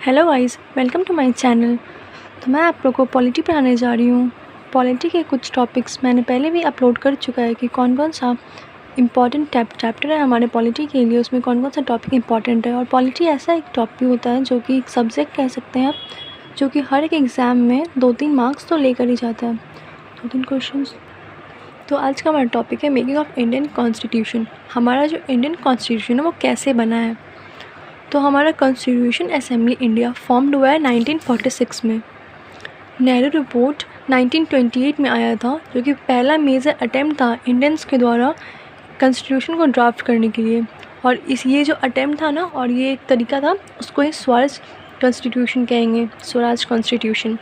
Hello guys, welcome to my channel. तो मैं आप लोगों को पॉलिटी पढ़ाने जा रही हूँ। पॉलिटी के कुछ टॉपिक्स मैंने पहले भी अपलोड कर चुका है कि कौन कौन सा इम्पॉर्टेंट चैप्टर है हमारे पॉलिटी के लिए, उसमें कौन कौन सा टॉपिक इम्पॉर्टेंट है। और पॉलिटी ऐसा एक टॉपिक होता है जो कि एक सब्जेक्ट कह सकते हैं आप, जो कि हर एक एग्ज़ाम में 2-3 मार्क्स तो लेकर ही जाता है, 2-3 क्वेश्चन। तो आज का हमारा टॉपिक है मेकिंग ऑफ इंडियन कॉन्स्टिट्यूशन। हमारा जो इंडियन कॉन्स्टिट्यूशन है वो कैसे बना है। तो हमारा कॉन्स्टिट्यूशन असेंबली इंडिया फॉर्म्ड हुआ है 1946 में। नेहरू रिपोर्ट 1928 में आया था, जो कि पहला मेजर अटेम्प्ट था इंडियंस के द्वारा कॉन्स्टिट्यूशन को ड्राफ्ट करने के लिए। और ये जो अटेम्प्ट था ना, और ये एक तरीका था, उसको ही स्वराज कॉन्स्टिट्यूशन कहेंगे, स्वराज कॉन्स्टिट्यूशन।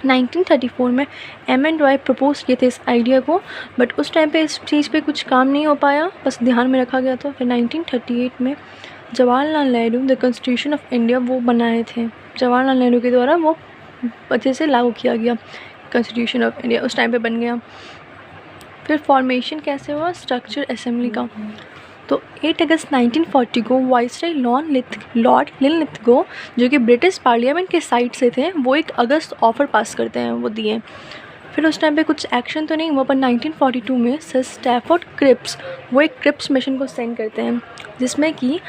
1934 में एम.एन. रॉय प्रपोज किए थे इस आइडिया को, बट उस टाइम पे इस चीज़ पे कुछ काम नहीं हो पाया, बस ध्यान में रखा गया था। फिर 1938 में Jawaharlal Nehru the constitution of India वो बनाए थे। जवाहरलाल नेहरू के द्वारा वो अच्छे से लागू किया गया, कॉन्स्टिट्यूशन ऑफ इंडिया उस टाइम पे बन गया। फिर फॉर्मेशन कैसे हुआ स्ट्रक्चर असेंबली का। तो 8 अगस्त 1940 को वाइसराय लॉर्ड लिनलिथगो, जो कि ब्रिटिश पार्लियामेंट के साइड से थे, वो एक अगस्त ऑफर पास करते हैं, वो दिए। फिर उस टाइम पे कुछ एक्शन तो नहीं हुआ, पर 1942 में सर स्टैफोर्ड क्रिप्स वो एक क्रिप्स मिशन को सेंड करते हैं, जिसमें कि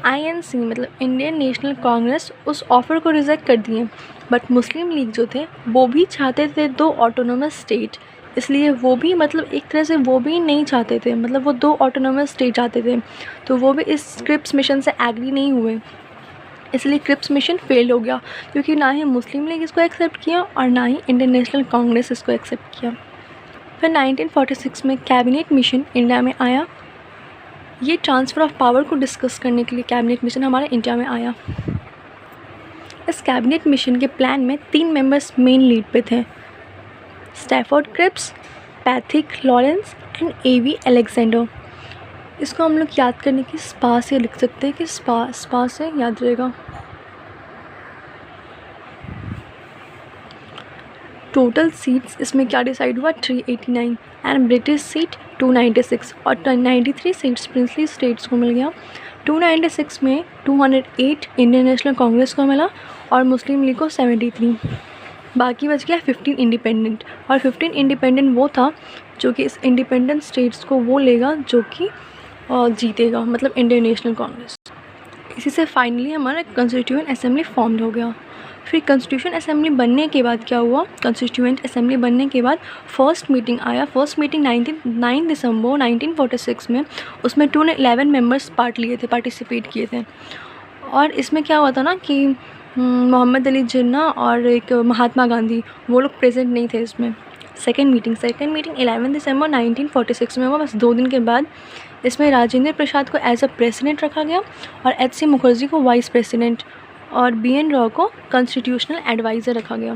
INC मतलब इंडियन नेशनल कांग्रेस उस ऑफ़र को रिजेक्ट कर दिए। बट मुस्लिम लीग जो थे वो भी चाहते थे 2 ऑटोनोमस स्टेट, इसलिए वो भी मतलब एक तरह से वो भी नहीं चाहते थे, मतलब वो 2 ऑटोनोमस स्टेट चाहते थे, तो वो भी इस क्रिप्स मिशन से एग्री नहीं हुए। इसलिए क्रिप्स मिशन फेल हो गया, क्योंकि ना ही मुस्लिम लीग इसको एक्सेप्ट किया और ना ही इंडियन नेशनल कांग्रेस इसको एक्सेप्ट किया। फिर 1946 में कैबिनेट मिशन इंडिया में आया। ये ट्रांसफ़र ऑफ पावर को डिस्कस करने के लिए कैबिनेट मिशन हमारे इंडिया में आया। इस कैबिनेट मिशन के प्लान में 3 मेंबर्स मेन लीड पे थे, Stafford Cripps, Patrick Lawrence and A.V. Alexander. इसको हम लोग याद करने की स्पा से लिख सकते हैं कि स्पा से याद रहेगा। टोटल सीट्स इसमें क्या डिसाइड हुआ 389 एंड ब्रिटिश सीट 296 और 93 सीट्स प्रिंसली स्टेट्स को मिल गया। 296 में 208 इंडियन नेशनल कांग्रेस को मिला और मुस्लिम लीग को 73। बाकी बच गया 15 इंडिपेंडेंट, और 15 इंडिपेंडेंट वो था जो कि इस इंडिपेंडेंट स्टेट्स को वो लेगा जो कि जीतेगा, मतलब इंडियन नेशनल कांग्रेस। इसी से फाइनली हमारा कॉन्स्टिट्यूएंट असेंबली फॉर्म्ड हो गया। फिर कॉन्स्टिट्यूशन असेंबली बनने के बाद क्या हुआ, कॉन्स्टिट्यूएंट असेंबली बनने के बाद फर्स्ट मीटिंग आया। फर्स्ट मीटिंग 9 दिसंबर 1946 में, उसमें 211 मेंबर्स पार्टिसिपेट किए थे। और इसमें क्या हुआ था ना कि मोहम्मद अली जिन्ना और एक महात्मा गांधी वो लोग प्रेजेंट नहीं थे इसमें। सेकेंड मीटिंग 11 दिसंबर 1946 में हुआ, बस 2 दिन के बाद। इसमें राजेंद्र प्रसाद को एज अ प्रेसिडेंट रखा गया और H.C. मुखर्जी को वाइस प्रेसिडेंट और B.N. रॉय को कॉन्स्टिट्यूशनल एडवाइज़र रखा गया।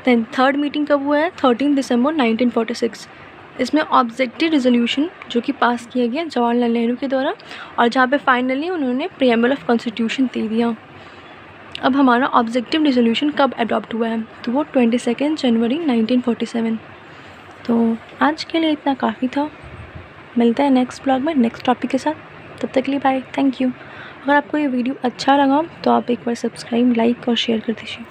दैन थर्ड मीटिंग कब हुआ है 13 दिसंबर 1946। इसमें ऑब्जेक्टिव रिजोल्यूशन जो कि पास किया गया जवाहरलाल नेहरू के द्वारा, और जहाँ पे फाइनली उन्होंने प्रीएम्बल ऑफ कॉन्स्टिट्यूशन दे दिया। अब हमारा ऑब्जेक्टिव रिजोल्यूशन कब अडॉप्ट हुआ है, तो वो 22 जनवरी 1947। तो आज के लिए इतना काफ़ी था। मिलता है नेक्स्ट ब्लॉग में नेक्स्ट टॉपिक के साथ। तब तक के लिए बाय, थैंक यू। अगर आपको ये वीडियो अच्छा लगा तो आप एक बार सब्सक्राइब, लाइक और शेयर कर दीजिए।